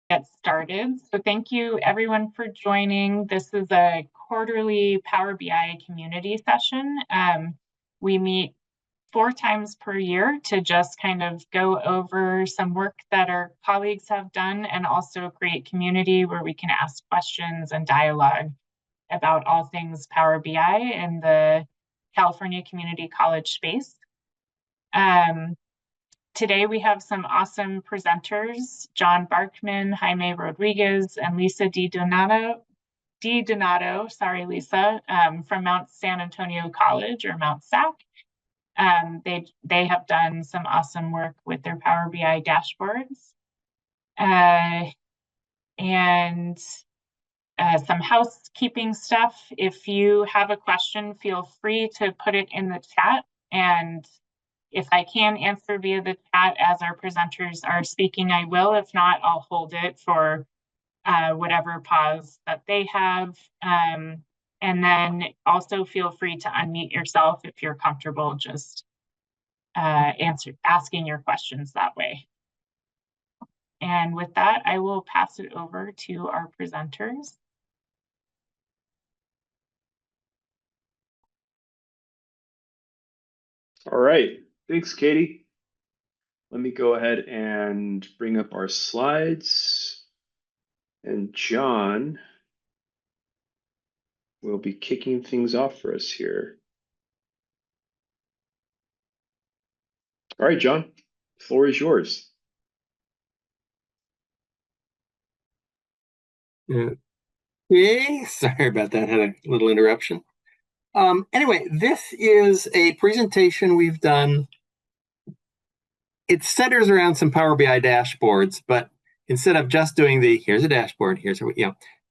Get started. So thank you everyone for joining. This is a quarterly Power BI community session. We meet 4 times per year to just kind of go over some work that our colleagues have done and also create community where we can ask questions and dialogue about all things Power BI in the California Community College space. Today we have some awesome presenters, John Barkman, Jaime Rodriguez, and Lisa DiDonato, sorry Lisa, from Mount San Antonio College or Mount SAC. They have done some awesome work with their Power BI dashboards. And some housekeeping stuff. If you have a question, feel free to put it in the chat, and if I can answer via the chat as our presenters are speaking, I will. If not, I'll hold it for whatever pause that they have. And then also feel free to unmute yourself if you're comfortable just asking your questions that way. And with that, I will pass it over to our presenters. All right, thanks, Katie. Let me go ahead and bring up our slides. And John will be kicking things off for us here. All right, John, the floor is yours. Okay, sorry about that. Had a little interruption. Anyway, this is a presentation we've done. It centers around some Power BI dashboards, but instead of just doing here's a dashboard, here's what,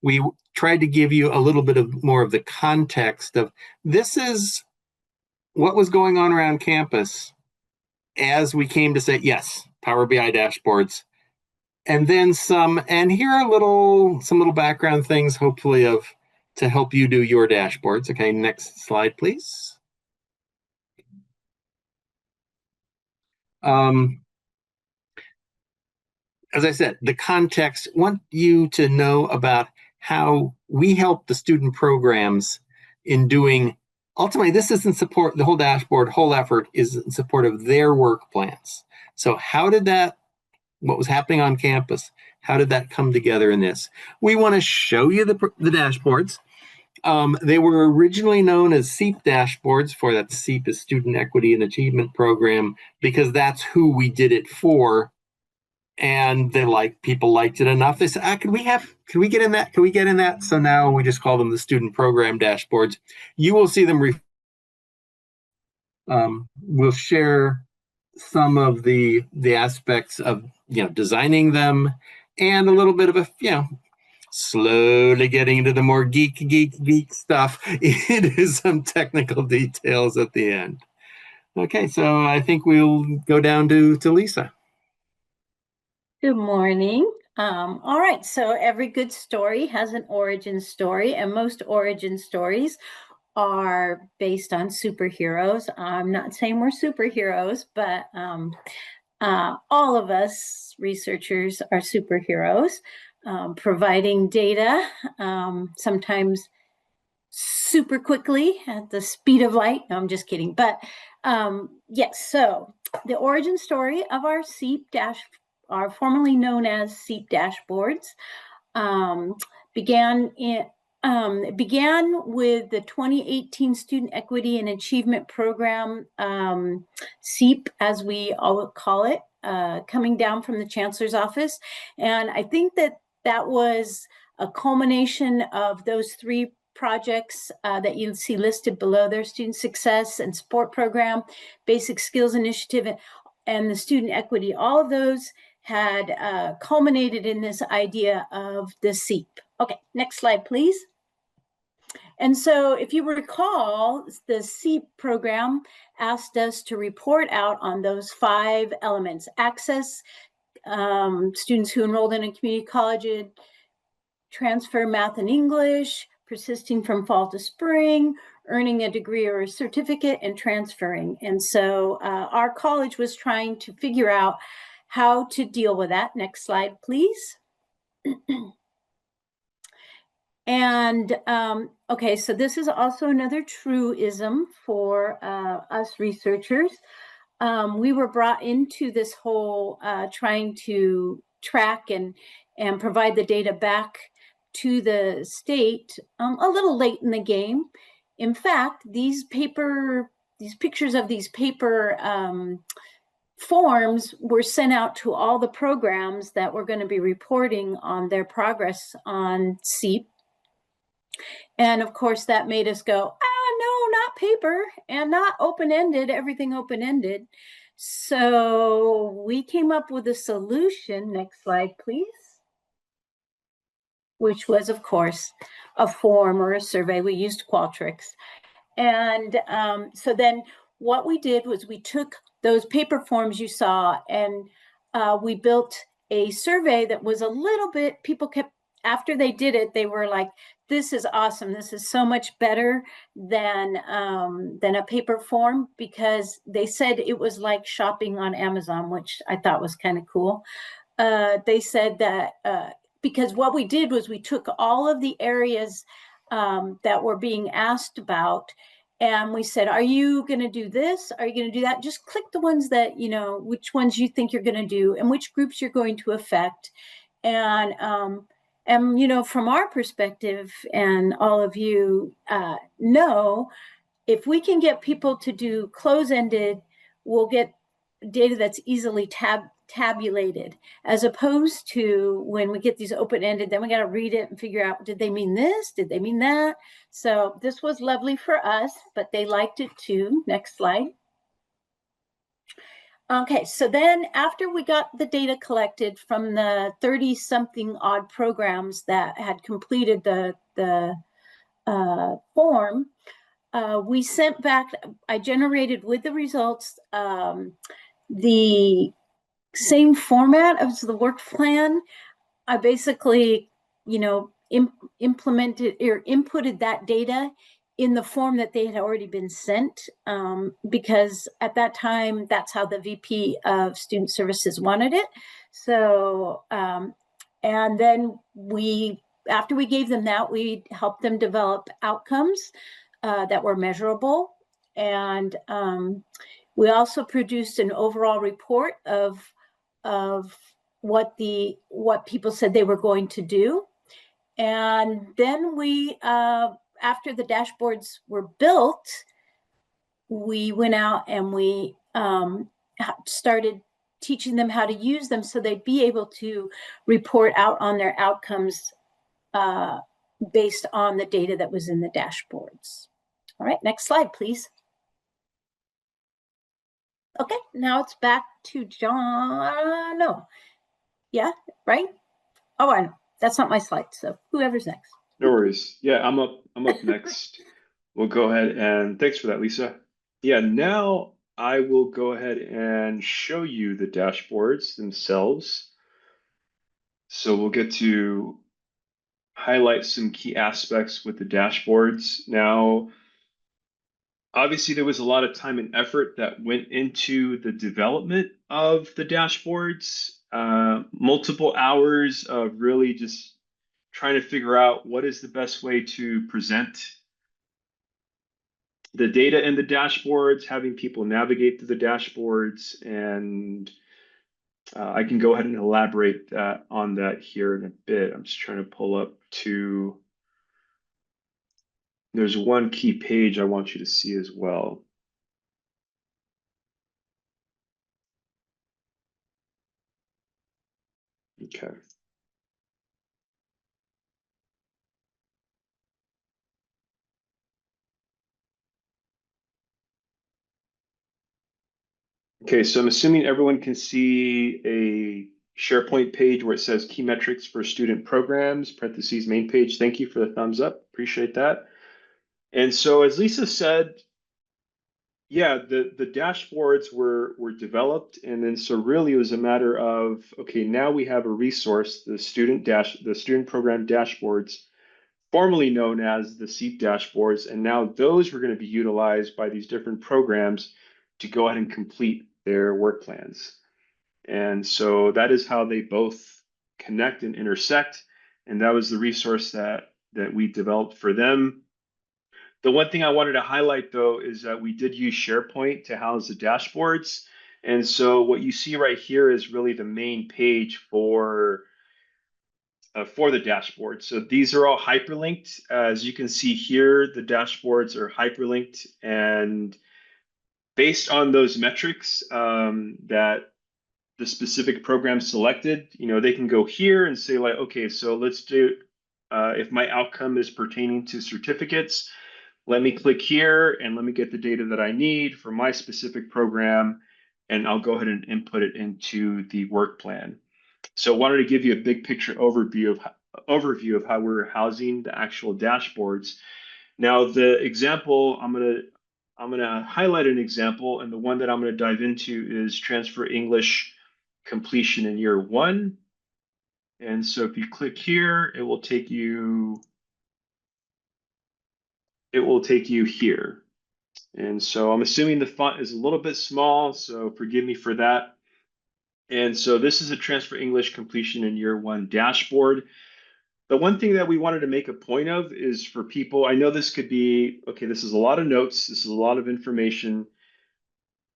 we tried to give you a little bit of more of the context of this is what was going on around campus as we came to say, yes, Power BI dashboards. And then some, and here are some little background things, hopefully to help you do your dashboards. Okay, next slide, please. As I said, the context, want you to know about how we help the student programs in doing, ultimately, this is in support, the whole dashboard, whole effort is in support of their work plans. So how did what was happening on campus, how did that come together in this? We want to show you the dashboards. They were originally known as SEEP dashboards, for that SEEP is Student Equity and Achievement Program, because that's who we did it for. And people liked it enough. They said, can we get in that? Can we get in that? So now we just call them the student program dashboards. You will see them. We'll share some of the aspects of designing them, and a little bit of slowly getting into the more geek stuff into some technical details at the end. Okay, so I think we'll go down to Lisa. Good morning. All right, so every good story has an origin story, and most origin stories are based on superheroes. I'm not saying we're superheroes, but all of us researchers are superheroes, providing data, sometimes super quickly at the speed of light. No, I'm just kidding. But yes, so the origin story of our SEEP are formerly known as SEEP dashboards, began with the 2018 Student Equity and Achievement Program, SEEP, as we all call it, coming down from the Chancellor's office. And I think that was a culmination of those 3 projects that you see listed below there: Student Success and Support Program, Basic Skills Initiative, and the Student Equity. All of those had culminated in this idea of the SEEP. Okay, next slide, please. And so if you recall, the SEEP program asked us to report out on those 5 elements: access, students who enrolled in a community college, transfer math and English, persisting from fall to spring, earning a degree or a certificate, and transferring. And so our college was trying to figure out how to deal with that. Next slide, please. And okay, so this is also another truism for us researchers. We were brought into this whole trying to track and provide the data back to the state a little late in the game. In fact, these pictures of these paper forms were sent out to all the programs that were going to be reporting on their progress on SEEP. And of course, that made us go, no, not paper and not open-ended, everything open-ended. So we came up with a solution. Next slide, please. Which was, of course, a form or a survey. We used Qualtrics. And so then what we did was we took those paper forms you saw and we built a survey that was a little bit, people kept, after they did it, they were like, this is awesome. This is so much better than a paper form, because they said it was like shopping on Amazon, which I thought was kind of cool. They said that because what we did was we took all of the areas that were being asked about, and we said, are you going to do this? Are you going to do that? Just click the ones that, you know, which ones you think you're going to do and which groups you're going to affect. And, you know, from our perspective, and all of you know, if we can get people to do close-ended, we'll get data that's easily tabulated, as opposed to when we get these open-ended, then we got to read it and figure out, did they mean this? Did they mean that? So this was lovely for us, but they liked it too. Next slide. Okay, so then after we got the data collected from the 30-something odd programs that had completed the form, we sent back, I generated with the results the same format as the work plan. I basically, you know, implemented or inputted that data in the form that they had already been sent, because at that time, that's how the VP of Student Services wanted it. So, and then after we gave them that, we helped them develop outcomes that were measurable. And we also produced an overall report of what people said they were going to do. And then we, after the dashboards were built, we went out and we started teaching them how to use them so they'd be able to report out on their outcomes based on the data that was in the dashboards. All right, next slide, please. Okay, now it's back to John. No. Yeah, right? Oh, I know. That's not my slide, so whoever's next. No worries. Yeah, I'm up next. We'll go ahead and thanks for that, Lisa. Yeah, now I will go ahead and show you the dashboards themselves. So we'll get to highlight some key aspects with the dashboards. Now, obviously, there was a lot of time and effort that went into the development of the dashboards, multiple hours of really just trying to figure out what is the best way to present the data in the dashboards, having people navigate through the dashboards, and I can go ahead and elaborate on that here in a bit. I'm just trying to pull up to, there's one key page I want you to see as well. Okay. Okay, so I'm assuming everyone can see a SharePoint page where it says key metrics for student programs, parentheses, main page. Thank you for the thumbs up. Appreciate that. And so as Lisa said, yeah, the dashboards were developed, and then so really it was a matter of, okay, now we have a resource, the student program dashboards, formerly known as the SEEP dashboards, and now those were going to be utilized by these different programs to go ahead and complete their work plans. And so that is how they both connect and intersect. And that was the resource that we developed for them. The one thing I wanted to highlight, though, is that we did use SharePoint to house the dashboards. And so what you see right here is really the main page for the dashboard. So these are all hyperlinked. As you can see here, the dashboards are hyperlinked, and based on those metrics that the specific program selected, they can go here and say like, okay, so let's do, if my outcome is pertaining to certificates, let me click here and let me get the data that I need for my specific program, and I'll go ahead and input it into the work plan. So I wanted to give you a big picture overview of how we're housing the actual dashboards. Now, the example I'm gonna highlight an example, and the one that I'm gonna dive into is transfer English completion in year 1. And so if you click here, it will take you here. And so I'm assuming the font is a little bit small, so forgive me for that. And so this is a transfer English completion in year 1 dashboard. The one thing that we wanted to make a point of is for people, I know this could be, okay, this is a lot of notes, this is a lot of information,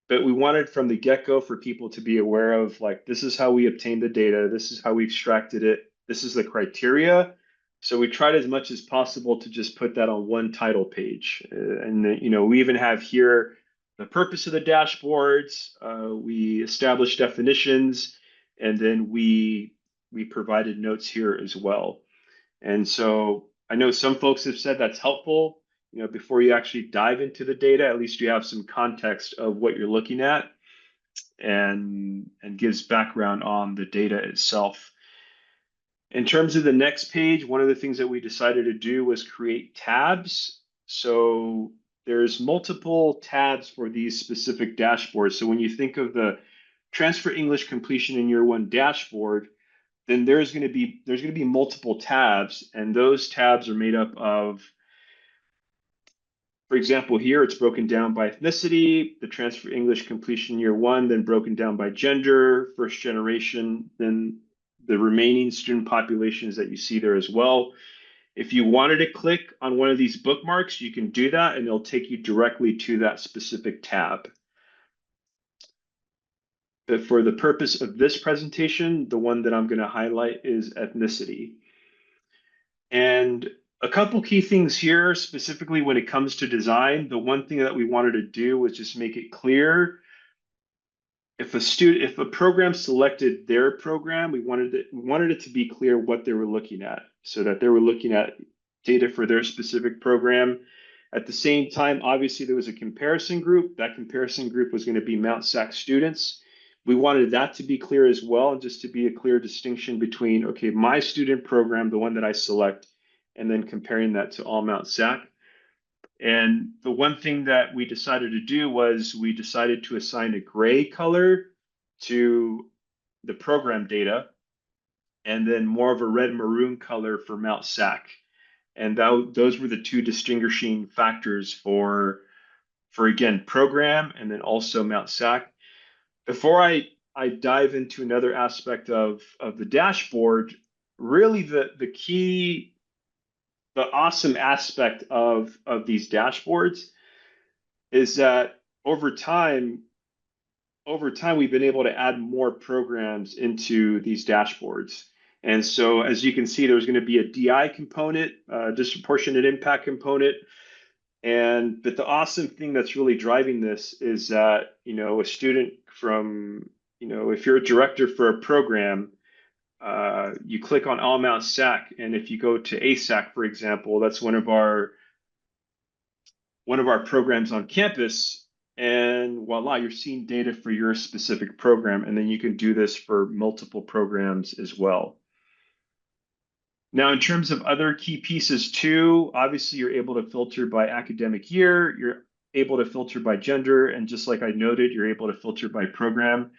but we wanted from the get-go for people to be aware of, like, this is how we obtained the data, this is how we extracted it, this is the criteria. So we tried as much as possible to just put that on one title page. We even have here the purpose of the dashboards, we established definitions, and then we provided notes here as well. And so I know some folks have said that's helpful, before you actually dive into the data, at least you have some context of what you're looking at, and gives background on the data itself. In terms of the next page, one of the things that we decided to do was create tabs. So there's multiple tabs for these specific dashboards. So when you think of the transfer English completion in year 1 dashboard, then there's going to be multiple tabs, and those tabs are made up of, for example, here it's broken down by ethnicity, the transfer English completion year 1, then broken down by gender, first generation, then the remaining student populations that you see there as well. If you wanted to click on one of these bookmarks, you can do that, and it'll take you directly to that specific tab. But for the purpose of this presentation, the one that I'm going to highlight is ethnicity. And a couple key things here, specifically when it comes to design, the one thing that we wanted to do was just make it clear, if a program selected their program, we wanted it to be clear what they were looking at, so that they were looking at data for their specific program. At the same time, obviously there was a comparison group. That comparison group was going to be Mount SAC students. We wanted that to be clear as well, and just to be a clear distinction between, okay, my student program, the one that I select, and then comparing that to all Mount SAC. And the one thing that we decided to do was we decided to assign a gray color to the program data, and then more of a red maroon color for Mount SAC. And those were the 2 distinguishing factors for again, program, and then also Mount SAC. Before I dive into another aspect of the dashboard, really the key, the awesome aspect of these dashboards is that over time we've been able to add more programs into these dashboards. And so as you can see, there's going to be a DI component, disproportionate impact component. But the awesome thing that's really driving this is that, a student from, if you're a director for a program, you click on all Mount SAC, and if you go to ASAC, for example, that's one of our programs on campus, and voila, you're seeing data for your specific program, and then you can do this for multiple programs as well. Now, in terms of other key pieces too, obviously you're able to filter by academic year, you're able to filter by gender, and just like I noted, you're able to filter by program.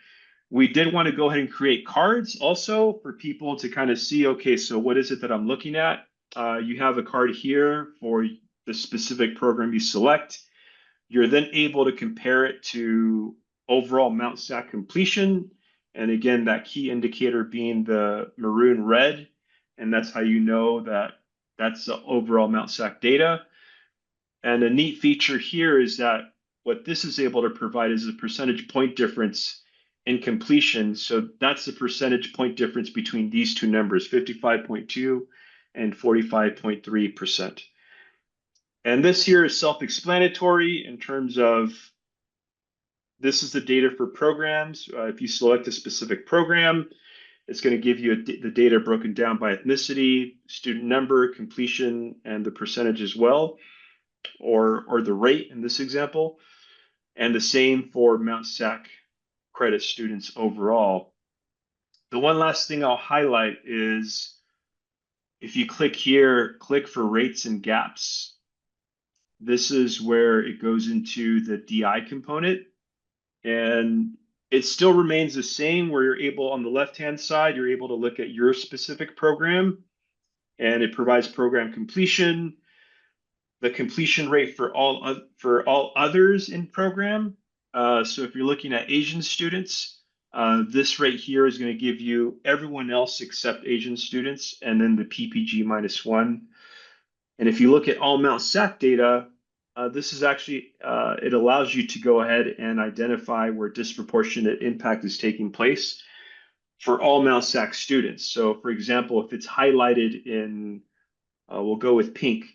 We did want to go ahead and create cards also for people to kind of see, okay, so what is it that I'm looking at? You have a card here for the specific program you select. You're then able to compare it to overall Mount SAC completion. And again, that key indicator being the maroon red, and that's how you know that that's the overall Mount SAC data. And a neat feature here is that what this is able to provide is a percentage point difference in completion. So that's the percentage point difference between these two numbers, 55.2 and 45.3%. And this here is self-explanatory in terms of this is the data for programs. If you select a specific program, it's going to give you the data broken down by ethnicity, student number, completion, and the percentage as well, or the rate in this example. And the same for Mount SAC credit students overall. The one last thing I'll highlight is if you click here, click for rates and gaps. This is where it goes into the DI component. And it still remains the same where you're able, on the left-hand side, you're able to look at your specific program, and it provides program completion, the completion rate for all others in program. So if you're looking at Asian students, this right here is going to give you everyone else except Asian students, and then the PPG -1. And if you look at all Mount SAC data, this is actually, it allows you to go ahead and identify where disproportionate impact is taking place for all Mount SAC students. So for example, if it's highlighted in, we'll go with pink,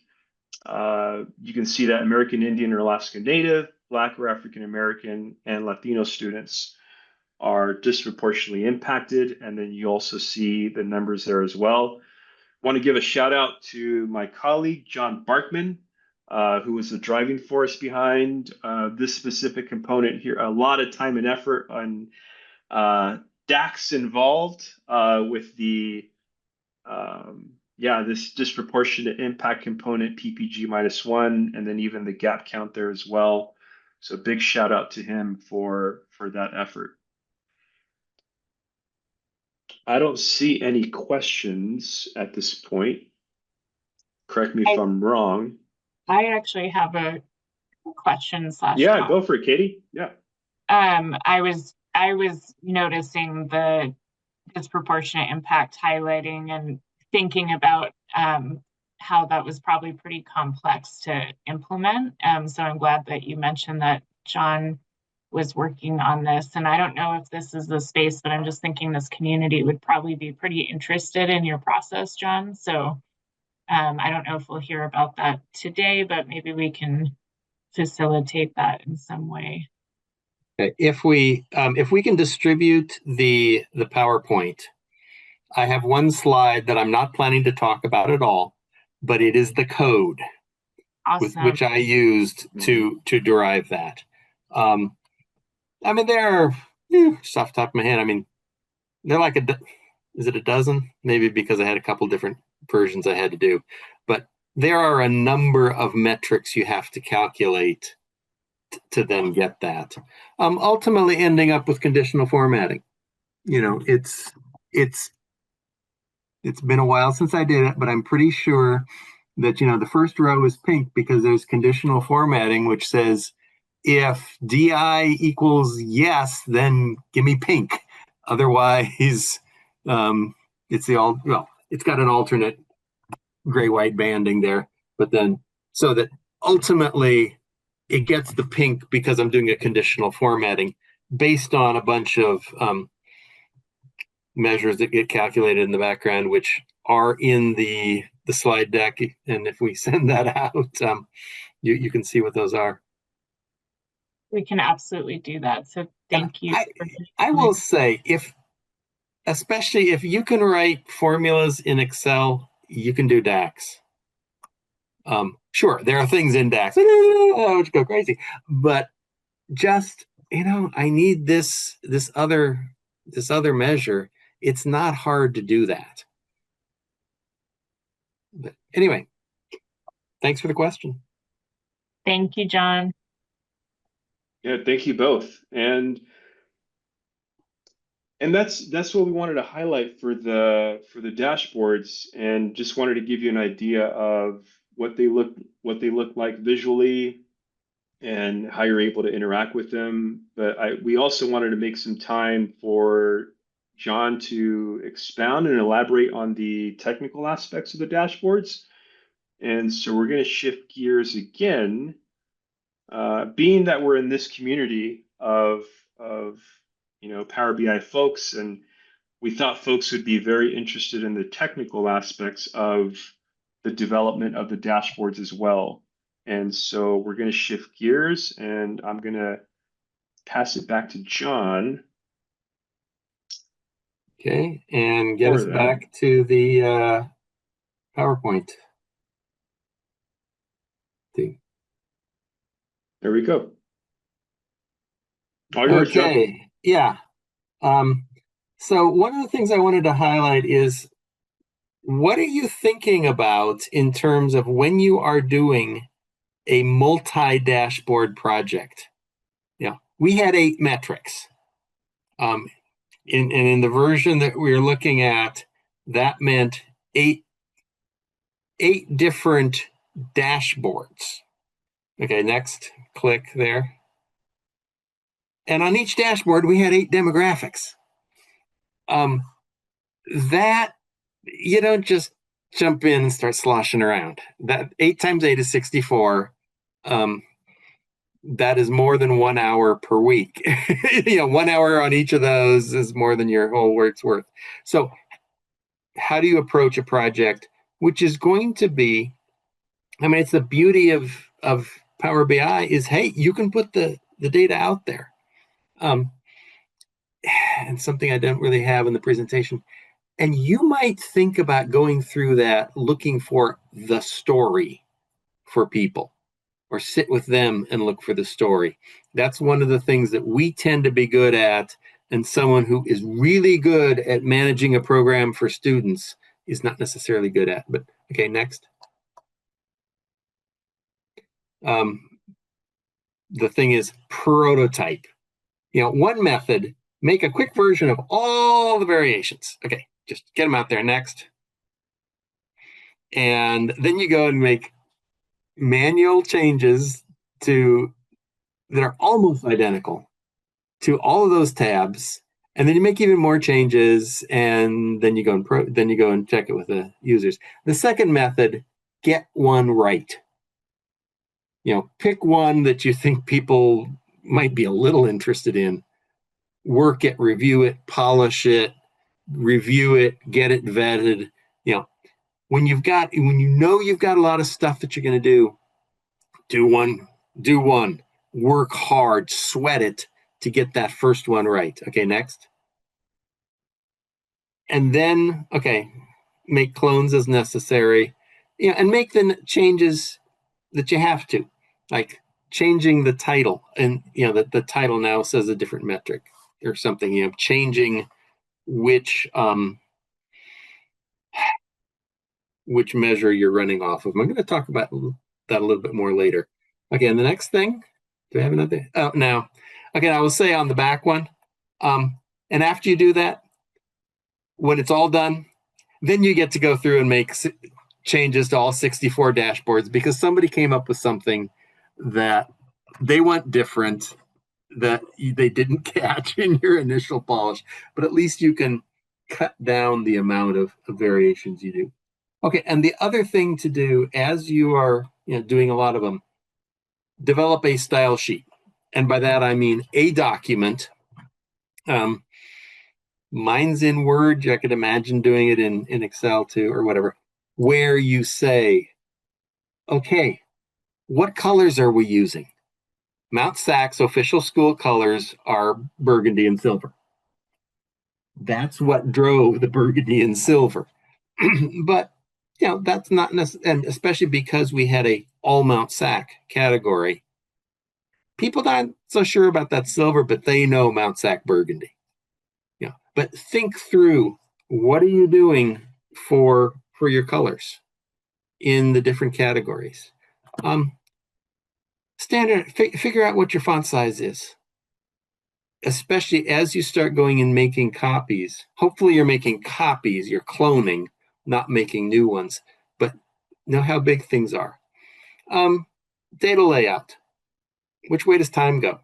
you can see that American Indian or Alaska Native, Black or African American, and Latino students are disproportionately impacted. And then you also see the numbers there as well. Want to give a shout out to my colleague, John Barkman, who was the driving force behind this specific component here. A lot of time and effort on DAX involved with the, this disproportionate impact component, PPG -1, and then even the gap count there as well. So big shout out to him for that effort. I don't see any questions at this point. Correct me if I'm wrong. I actually have a question / Yeah, go for it, Katie. Yeah. I was noticing the disproportionate impact highlighting and thinking about how that was probably pretty complex to implement. So I'm glad that you mentioned that John was working on this. And I don't know if this is the space, but I'm just thinking this community would probably be pretty interested in your process, John. So I don't know if we'll hear about that today, but maybe we can facilitate that in some way. Okay. If we can distribute the PowerPoint, I have one slide that I'm not planning to talk about at all, but it is the code Awesome. which I used to derive that. I mean, there are, just off the top of my head, I mean, they're like is it a dozen? Maybe because I had a couple different versions I had to do, but there are a number of metrics you have to calculate to then get that. Ultimately ending up with conditional formatting. It's been a while since I did it, but I'm pretty sure that, the first row is pink because there's conditional formatting, which says, if DI equals yes, then give me pink. Otherwise, it's it's got an alternate gray-white banding there, but then so that ultimately it gets the pink because I'm doing a conditional formatting based on a bunch of measures that get calculated in the background, which are in the slide deck. And if we send that out, you can see what those are. We can absolutely do that. So thank you. I will say, especially if you can write formulas in Excel, you can do DAX. Sure, there are things in DAX which go crazy, but just, I need this other measure. It's not hard to do that. But anyway, thanks for the question. Thank you, John. Yeah, thank you both. And that's what we wanted to highlight for the dashboards, and just wanted to give you an idea of what they look like visually, and how you're able to interact with them. But we also wanted to make some time for John to expound and elaborate on the technical aspects of the dashboards. And so we're going to shift gears again, being that we're in this community of Power BI folks, and we thought folks would be very interested in the technical aspects of the development of the dashboards as well. And so we're going to shift gears, and I'm going to pass it back to John. Okay, and get For us that. back to the PowerPoint thing. There we go. All yours, John. Okay, yeah. So one of the things I wanted to highlight is, what are you thinking about in terms of when you are doing a multi-dashboard project? We had 8 metrics. In the version that we were looking at, that meant eight different dashboards. Okay, next, click there. And on each dashboard, we had 8 demographics. That, you don't just jump in and start sloshing around. That 8 times 8 is 64. That is more than 1 hour per week. 1 hour on each of those is more than your whole work's worth. So how do you approach a project which is going to be, it's the beauty of Power BI is, hey, you can put the data out there. And something I don't really have in the presentation. And you might think about going through that, looking for the story for people, or sit with them and look for the story. That's one of the things that we tend to be good at, and someone who is really good at managing a program for students is not necessarily good at. But okay, next. The thing is prototype. One method, make a quick version of all the variations. Okay, just get them out there. Next. And then you go and make manual changes that are almost identical to all of those tabs, and then you make even more changes, and then you go and check it with the users. The second method, get one right. Pick one that you think people might be a little interested in, work it, review it, polish it, review it, get it vetted. When you've got a lot of stuff that you're going to do one, work hard, sweat it to get that first one right. Okay, next. And then, make clones as necessary, and make the changes that you have to, like changing the title, and that the title now says a different metric or something, changing which measure you're running off of. I'm going to talk about that a little bit more later. Okay, and the next thing, do I have another? Oh, now, okay, I will say on the back one, and after you do that, when it's all done, then you get to go through and make changes to all 64 dashboards, because somebody came up with something that they want different, that they didn't catch in your initial polish, but at least you can cut down the amount of variations you do. Okay, and the other thing to do as you are doing a lot of them, develop a style sheet. And by that, I mean a document. Mine's in Word. I could imagine doing it in Excel too, or whatever, where you say, okay, what colors are we using? Mount Sacs official school colors are burgundy and silver. That's what drove the burgundy and silver. But that's not necessary, and especially because we had a all Mount Sac category. People not so sure about that silver, but they know Mount Sac burgundy. But think through, what are you doing for your colors in the different categories? Figure out what your font size is, especially as you start going and making copies. Hopefully you're making copies, you're cloning, not making new ones, but know how big things are. Data layout. Which way does time go?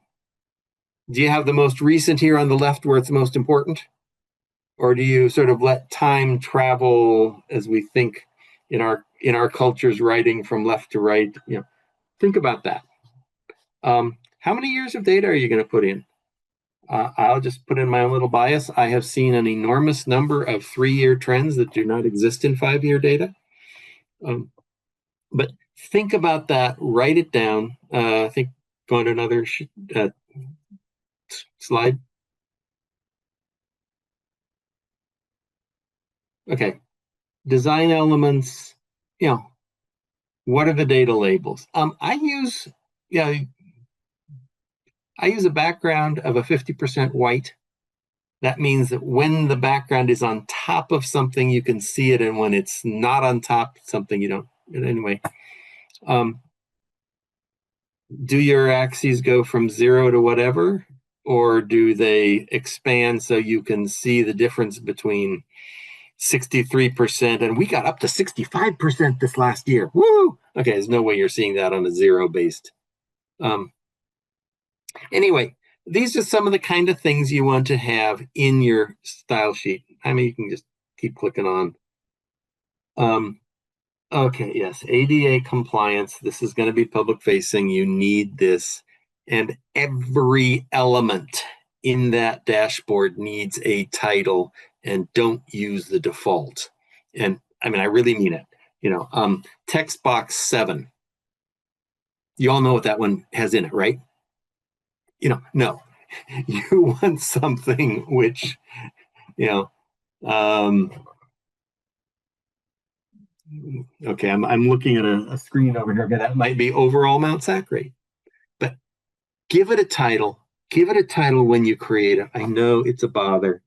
Do you have the most recent here on the left where it's most important? Or do you sort of let time travel as we think in our culture's writing from left to right? Think about that. How many years of data are you going to put in? I'll just put in my own little bias. I have seen an enormous number of 3-year trends that do not exist in 5-year data. But think about that, write it down. I think going to another slide. Okay, design elements, what are the data labels? I use a background of a 50% white. That means that when the background is on top of something, you can see it, and when it's not on top of something, you don't. Anyway, do your axes go from 0 to whatever, or do they expand so you can see the difference between 63%, and we got up to 65% this last year? Woo! Okay, there's no way you're seeing that on a 0-based. Anyway, these are some of the kind of things you want to have in your style sheet. I mean, you can just keep clicking on. Okay, yes, ADA compliance. This is going to be public facing. You need this. And every element in that dashboard needs a title, and don't use the default. And I mean, I really mean it. Text box 7. You all know what that one has in it, right? No. You want something which, okay, I'm looking at a screen over here. That might be overall Mount Sac rate. But give it a title. Give it a title when you create it. I know it's a bother.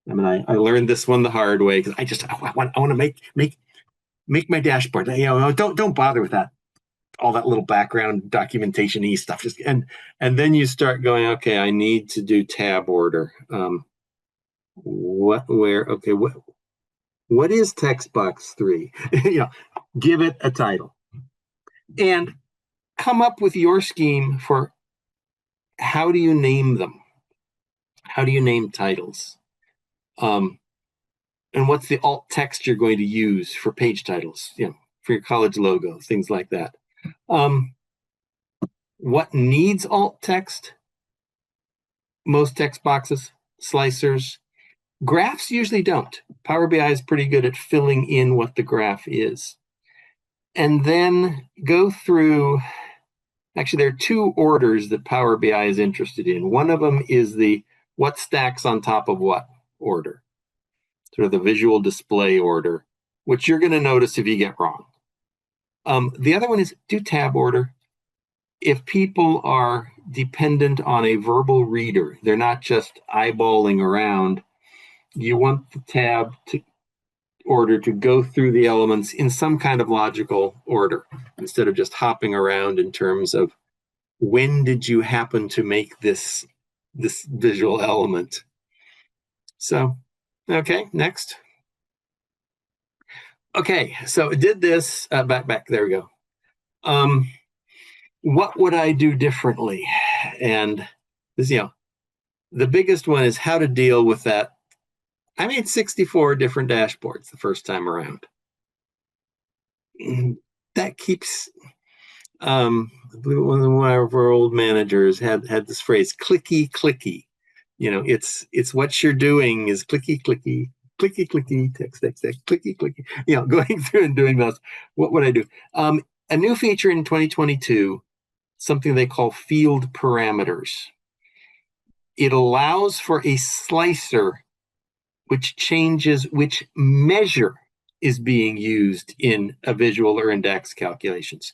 I mean, I learned this one the hard way because I want to make my dashboard. Don't bother with that, all that little background documentation-y stuff. And then you start going, okay, I need to do tab order. What is text box 3? Give it a title and come up with your scheme for how do you name them? How do you name titles? And what's the alt text you're going to use for page titles, for your college logo, things like that. What needs alt text? Most text boxes, slicers. Graphs usually don't. Power BI is pretty good at filling in what the graph is. And then go through, actually there are 2 orders that Power BI is interested in. One of them is the what stacks on top of what order, sort of the visual display order, which you're going to notice if you get wrong. The other one is do tab order. If people are dependent on a verbal reader, they're not just eyeballing around, you want the tab order to go through the elements in some kind of logical order, instead of just hopping around in terms of when did you happen to make this visual element. So, okay, next. Okay, so it did this, back, there we go. What would I do differently? And this, the biggest one is how to deal with that. I made 64 different dashboards the first time around. That keeps, I believe one of our old managers had this phrase, clicky, clicky. It's what you're doing is clicky, clicky, clicky, clicky, text, clicky, clicky, going through and doing those. What would I do? A new feature in 2022, something they call field parameters. It allows for a slicer which changes which measure is being used in a visual or index calculations.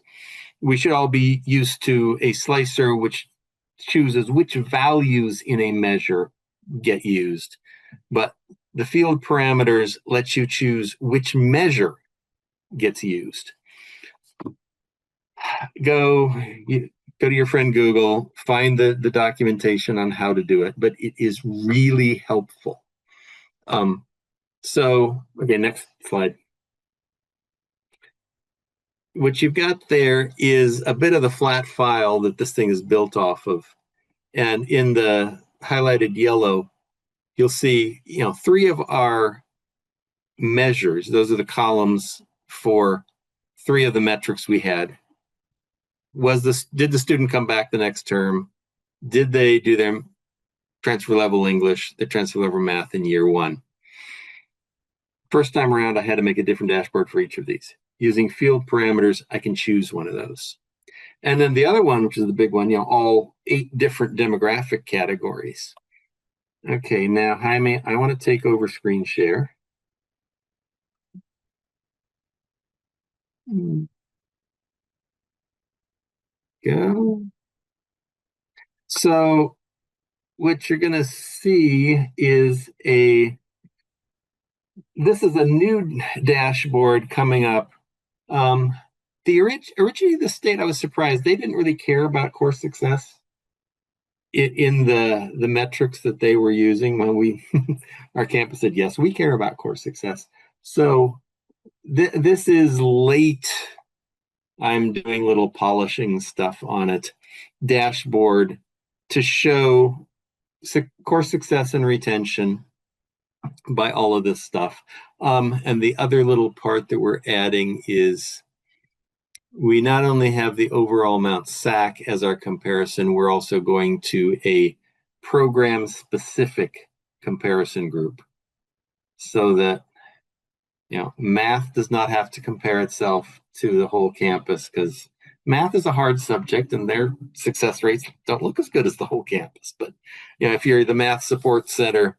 We should all be used to a slicer which chooses which values in a measure get used. But the field parameters let you choose which measure gets used. Go to your friend Google, find the documentation on how to do it, but it is really helpful. So, okay, next slide. what you've got there is a bit of the flat file that this thing is built off of. And in the highlighted yellow, you'll see, 3 of our measures. Those are the columns for 3 of the metrics we had. Did the student come back the next term? Did they do their transfer level English, their transfer level math in year 1? First time around, I had to make a different dashboard for each of these. Using field parameters, I can choose one of those. And then the other one, which is the big one, all 8 different demographic categories. Okay, now Jaime, I want to take over screen share. Go. So what you're going to see is this is a new dashboard coming up. Originally the state, I was surprised, they didn't really care about course success in the metrics that they were using when our campus said, yes, we care about course success. So this is late. I'm doing little polishing stuff on it. Dashboard to show course success and retention by all of this stuff. And the other little part that we're adding is we not only have the overall amount SAC as our comparison, we're also going to a program-specific comparison group so that math does not have to compare itself to the whole campus, because math is a hard subject and their success rates don't look as good as the whole campus. But if you're the math support center,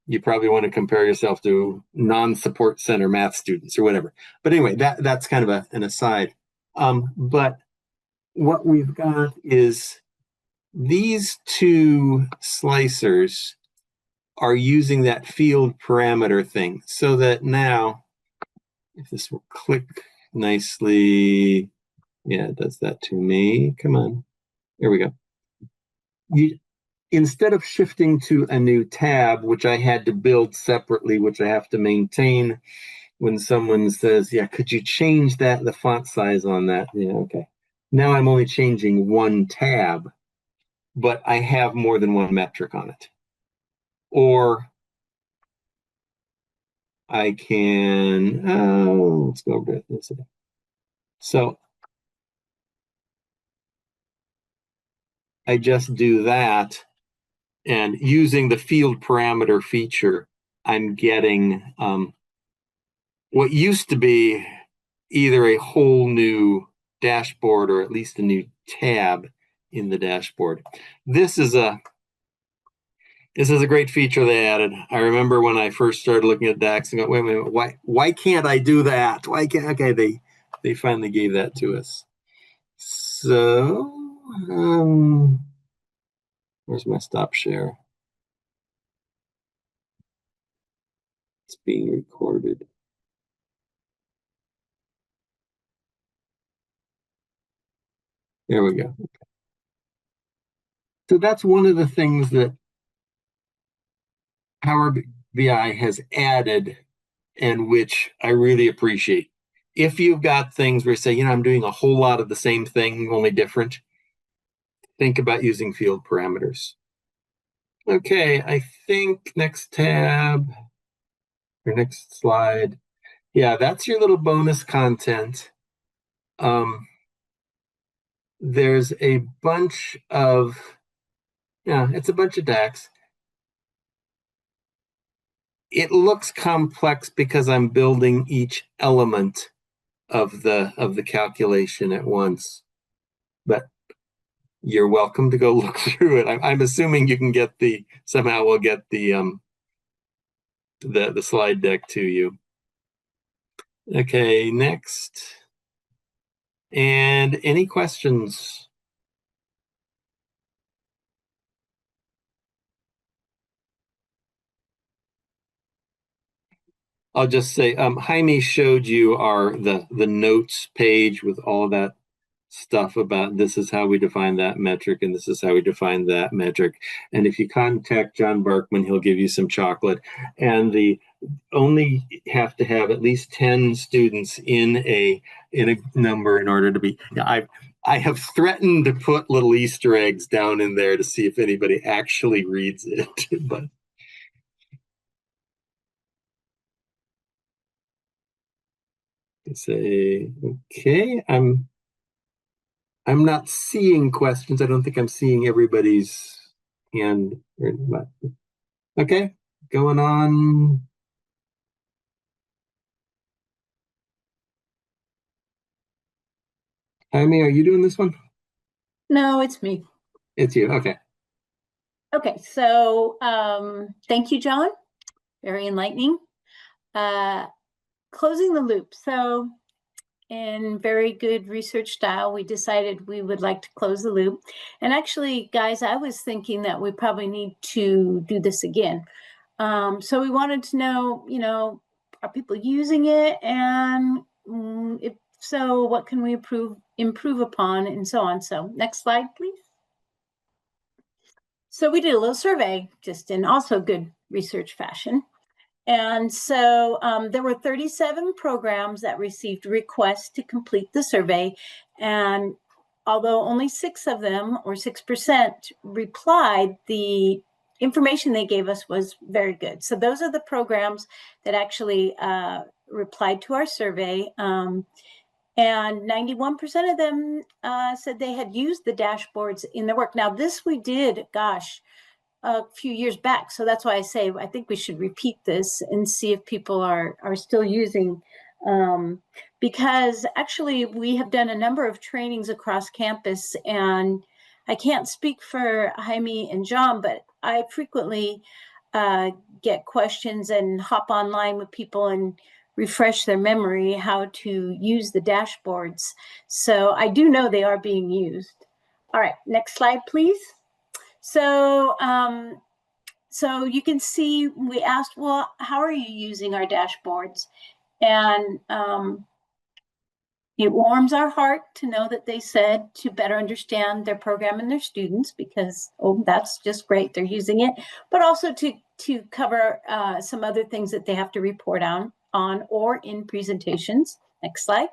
you probably want to compare yourself to non-support center math students or whatever. But anyway, that's kind of an aside. But what we've got is these 2 slicers are using that field parameter thing, so that now, if this will click nicely, yeah, it does that to me. Come on, there we go. Instead of shifting to a new tab, which I had to build separately, which I have to maintain when someone says, yeah, could you change the font size on that? Yeah, okay. Now I'm only changing 1 tab, but I have more than 1 metric on it. Or I can, let's go over this. So I just do that, and using the field parameter feature, I'm getting what used to be either a whole new dashboard or at least a new tab in the dashboard. This is a great feature they added. I remember when I first started looking at DAX and go, wait a minute, why can't I do that? Why can't? Okay, they finally gave that to us. So where's my stop share? It's being recorded. There we go. So that's one of the things that Power BI has added, and which I really appreciate. If you've got things where you say, I'm doing a whole lot of the same thing, only different, think about using field parameters. Okay, I think next tab, or next slide. Yeah, that's your little bonus content. There's a bunch of, it's a bunch of DAX. It looks complex because I'm building each element of the calculation at once, but you're welcome to go look through it. I'm assuming you can get somehow we'll get the slide deck to you. Okay, next. And any questions? I'll just say, Jaime showed you the notes page with all of that stuff about this is how we define that metric and this is how we define that metric. And if you contact John Barkman, he'll give you some chocolate. And the only have to have at least 10 students in a number in order to be. I have threatened to put little Easter eggs down in there to see if anybody actually reads it, but say okay. I'm not seeing questions. I don't think I'm seeing everybody's hand. Okay, going on. Jaime, are you doing this one? No, it's me. It's you. Okay. Okay, so thank you, John. Very enlightening. Closing the loop. So in very good research style, we decided we would like to close the loop. And actually, guys, I was thinking that we probably need to do this again. So we wanted to know, are people using it? And if so, what can we improve upon, and so on. So next slide, please. So we did a little survey, just in also good research fashion. And so there were 37 programs that received requests to complete the survey. And although only 6 of them, or 6%, replied, the information they gave us was very good. So those are the programs that actually replied to our survey. And 91% of them said they had used the dashboards in their work. Now, this we did, gosh, a few years back. So that's why I say I think we should repeat this and see if people are still using, because actually we have done a number of trainings across campus, and I can't speak for Jaime and John, but I frequently get questions and hop online with people and refresh their memory how to use the dashboards. So I do know they are being used. All right, next slide, please. So, so you can see we asked, well, how are you using our dashboards? And it warms our heart to know that they said to better understand their program and their students, because, oh, that's just great, they're using it, but also to cover some other things that they have to report on or in presentations. Next slide.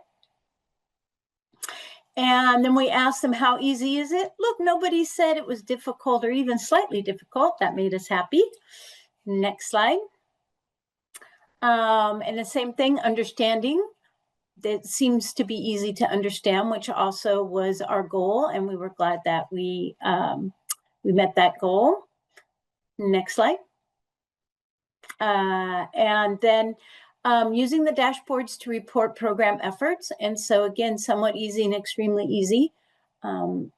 And then we asked them, how easy is it? Look, nobody said it was difficult or even slightly difficult. That made us happy. Next slide. And the same thing, understanding. That seems to be easy to understand, which also was our goal. And we were glad that we met that goal. Next slide. And then using the dashboards to report program efforts. And so again, somewhat easy and extremely easy. And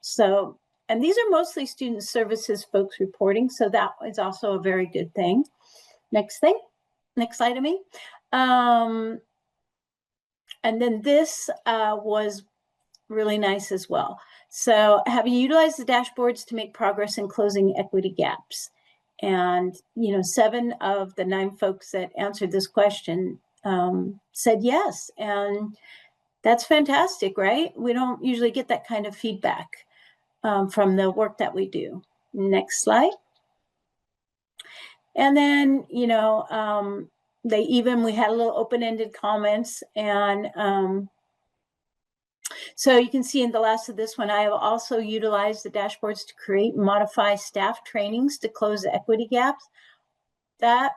these are mostly student services folks reporting. So that is also a very good thing. Next thing, next slide to me. And then this was really nice as well. So have you utilized the dashboards to make progress in closing equity gaps? And, 7 of the 9 folks that answered this question said yes. And that's fantastic, right? We don't usually get that kind of feedback from the work that we do. Next slide. And then, we had a little open-ended comments. And so you can see in the last of this one, I have also utilized the dashboards to create and modify staff trainings to close the equity gaps. That,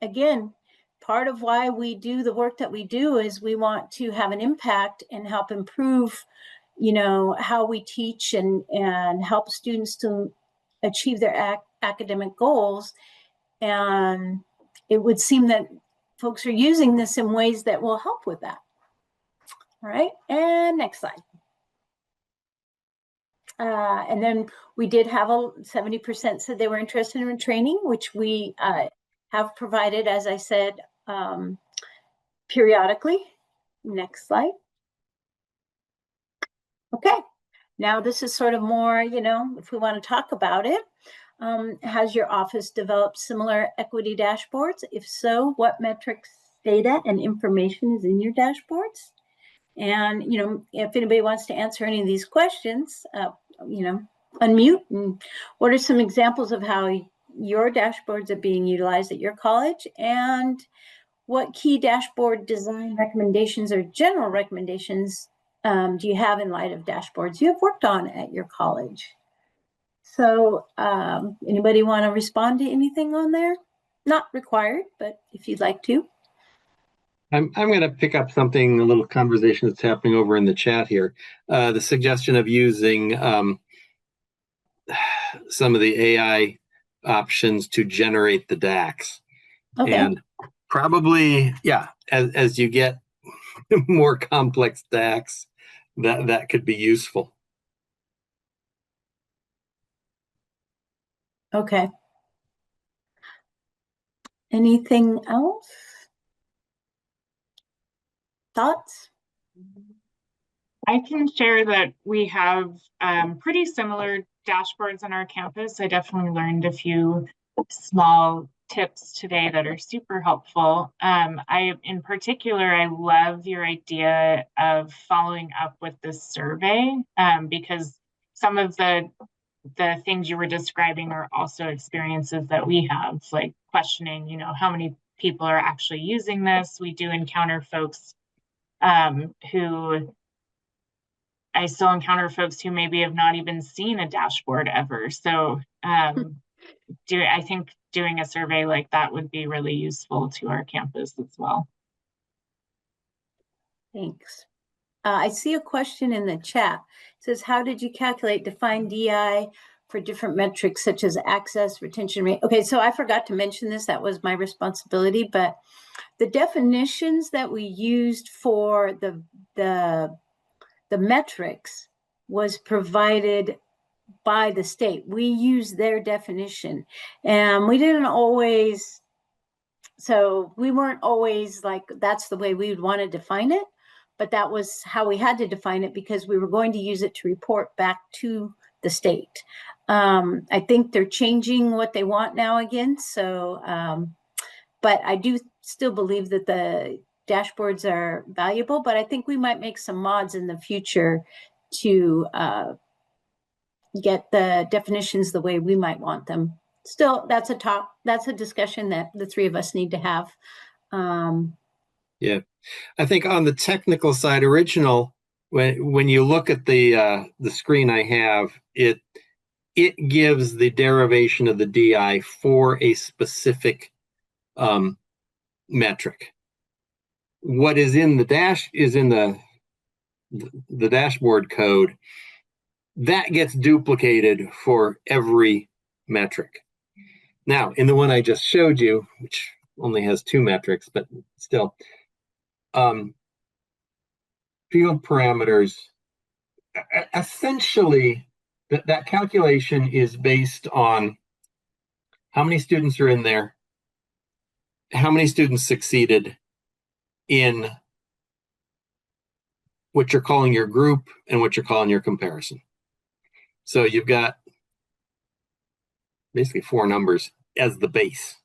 again, part of why we do the work that we do is we want to have an impact and help improve, how we teach and help students to achieve their academic goals. And it would seem that folks are using this in ways that will help with that. All right, and next slide. And then we did have 70% said they were interested in training, which we have provided, as I said, periodically. Next slide. Okay, now this is sort of more, if we want to talk about it. Has your office developed similar equity dashboards? If so, what metrics, data, and information is in your dashboards? And, if anybody wants to answer any of these questions, unmute. And what are some examples of how your dashboards are being utilized at your college, and what key dashboard design recommendations or general recommendations do you have in light of dashboards you have worked on at your college? So anybody want to respond to anything on there? Not required, but if you'd like to. I'm going to pick up something, a little conversation that's happening over in the chat here. The suggestion of using some of the AI options to generate the DAX. Okay. And probably, yeah, as you get more complex DAX, that could be useful. Okay. Anything else? Thoughts? I can share that we have pretty similar dashboards on our campus. I definitely learned a few small tips today that are super helpful. In particular, I love your idea of following up with this survey because some of the things you were describing are also experiences that we have, like questioning, how many people are actually using this. We do encounter folks who I still encounter folks who maybe have not even seen a dashboard ever. So I think doing a survey like that would be really useful to our campus as well. Thanks. I see a question in the chat. It says, how did you define DI for different metrics such as access, retention rate? Okay, so I forgot to mention this. That was my responsibility, but the definitions that we used for the metrics was provided by the state. We used their definition, and we didn't always, so we weren't always like, that's the way we would want to define it, but that was how we had to define it because we were going to use it to report back to the state. I think they're changing what they want now again. So, but I do still believe that the dashboards are valuable, but I think we might make some mods in the future to get the definitions the way we might want them. Still, that's a discussion that the three of us need to have. Yeah, I think on the technical side, when you look at the screen I have, it gives the derivation of the DI for a specific metric. What is in the the dashboard code that gets duplicated for every metric. Now, in the one I just showed you, which only has 2 metrics, but still, field parameters, essentially, that calculation is based on how many students are in there, how many students succeeded in what you're calling your group and what you're calling your comparison. So you've got basically 4 numbers as the base.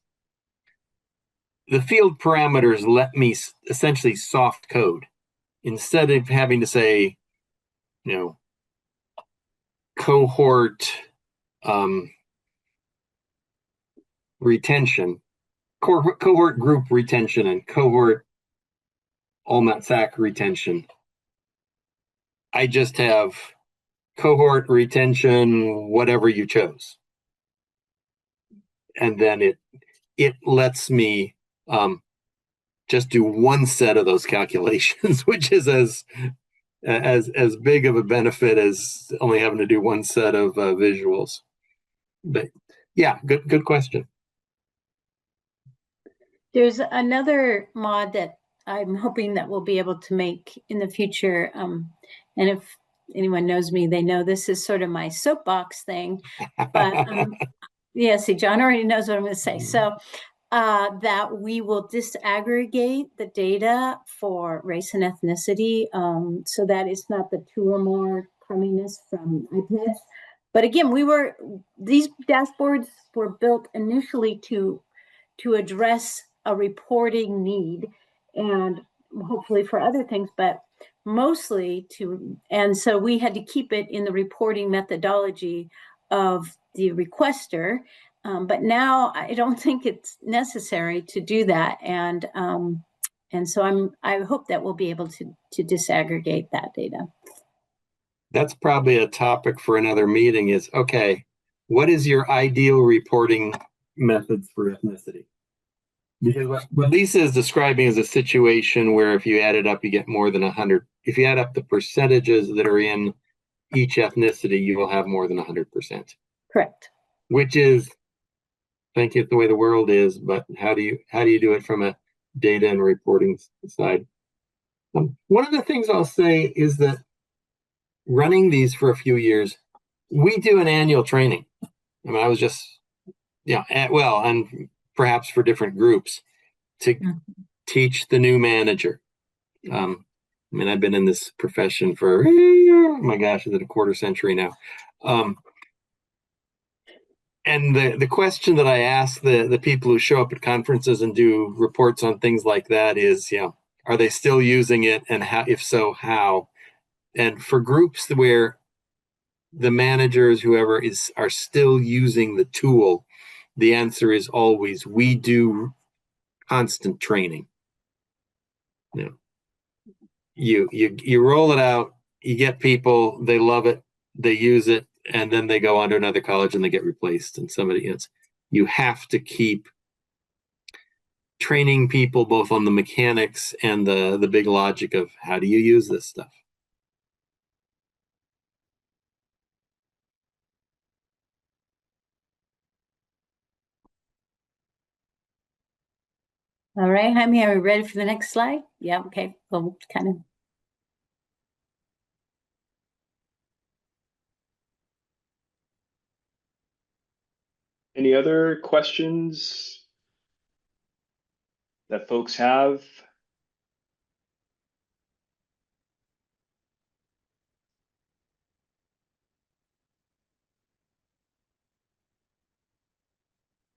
The field parameters let me essentially soft code. Instead of having to say, cohort retention, cohort group retention, and cohort all-NATSAC retention, I just have cohort retention, whatever you chose. And then it lets me just do one set of those calculations, which is as big of a benefit as only having to do one set of visuals. But yeah, good question. There's another mod that I'm hoping that we'll be able to make in the future. And if anyone knows me, they know this is sort of my soapbox thing. But yeah, see, John already knows what I'm going to say. So that we will disaggregate the data for race and ethnicity so that it's not the 2 or more crumminess from iPads. But again, these dashboards were built initially to address a reporting need and hopefully for other things, but mostly and so we had to keep it in the reporting methodology of the requester. But now I don't think it's necessary to do that. And so I hope that we'll be able to disaggregate that data. That's probably a topic for another meeting is, okay, what is your ideal reporting methods for ethnicity? Because what Lisa is describing is a situation where if you add it up, you get more than 100. If you add up the percentages that are in each ethnicity, you will have more than 100%. Correct. Which is, I think it's the way the world is, but how do you do it from a data and reporting side? One of the things I'll say is that running these for a few years, we do an annual training. I mean, I was just, well, and perhaps for different groups to teach the new manager. I mean, I've been in this profession for, oh my gosh, is it a quarter century now? And the question that I ask the people who show up at conferences and do reports on things like that is, are they still using it? And how, if so, how? And for groups where the managers, whoever are still using the tool, the answer is always, we do constant training. You roll it out, you get people, they love it, they use it, and then they go on to another college and they get replaced. And you have to keep training people both on the mechanics and the big logic of how do you use this stuff. All right, Jaime, are we ready for the next slide? Yeah, okay. Well, kind of. Any other questions that folks have?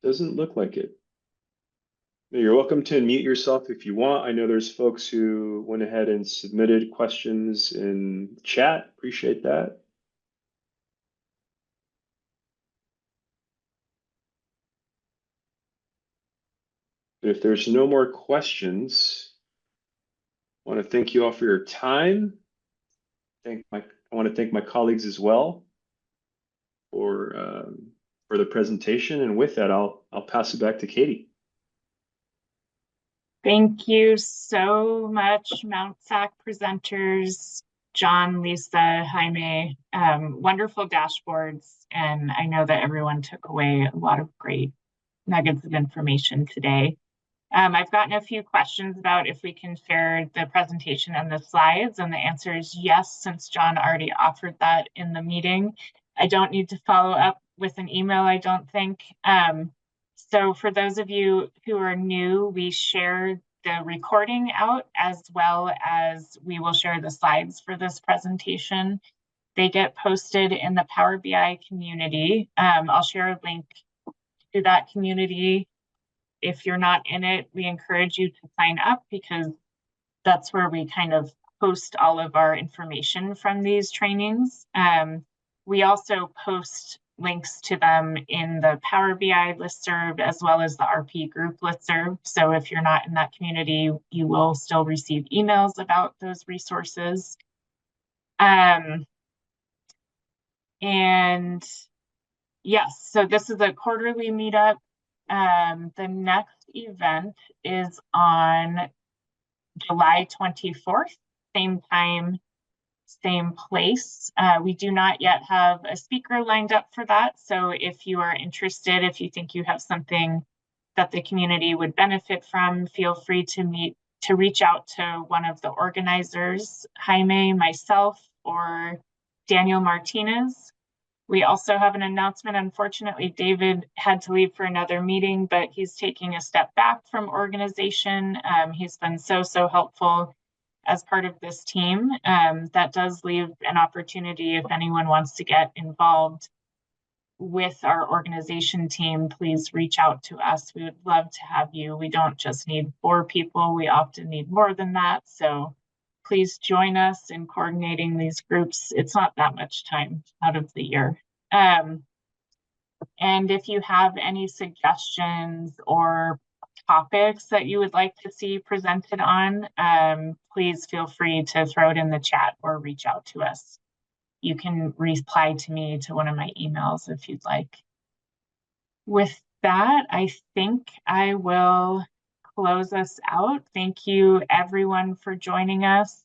Doesn't look like it. You're welcome to unmute yourself if you want. I know there's folks who went ahead and submitted questions in chat. Appreciate that. If there's no more questions, I want to thank you all for your time. I want to thank my colleagues as well for the presentation. And with that, I'll pass it back to Katie. Thank you so much, Mount SAC presenters, John, Lisa, Jaime. Wonderful dashboards, and I know that everyone took away a lot of great nuggets of information today. I've gotten a few questions about if we can share the presentation and the slides, and the answer is yes, since John already offered that in the meeting. I don't need to follow up with an email, I don't think. So for those of you who are new, we share the recording out as well as we will share the slides for this presentation. They get posted in the Power BI community. I'll share a link to that community. If you're not in it, we encourage you to sign up because that's where we kind of post all of our information from these trainings. We also post links to them in the Power BI listserv as well as the RP group listserv. So if you're not in that community, you will still receive emails about those resources. And yes, so this is a quarterly meetup. The next event is on July 24th, same time, same place. We do not yet have a speaker lined up for that. So if you are interested, if you think you have something that the community would benefit from, feel free to reach out to one of the organizers, Jaime, myself, or Daniel Martinez. We also have an announcement. Unfortunately, David had to leave for another meeting, but he's taking a step back from organization. He's been so helpful as part of this team. That does leave an opportunity if anyone wants to get involved with our organization team, please reach out to us. We would love to have you. We don't just need 4 people. We often need more than that. So please join us in coordinating these groups. It's not that much time out of the year. And if you have any suggestions or topics that you would like to see presented on, please feel free to throw it in the chat or reach out to us. You can reply to me to one of my emails if you'd like. With that, I think I will close us out. Thank you everyone for joining us.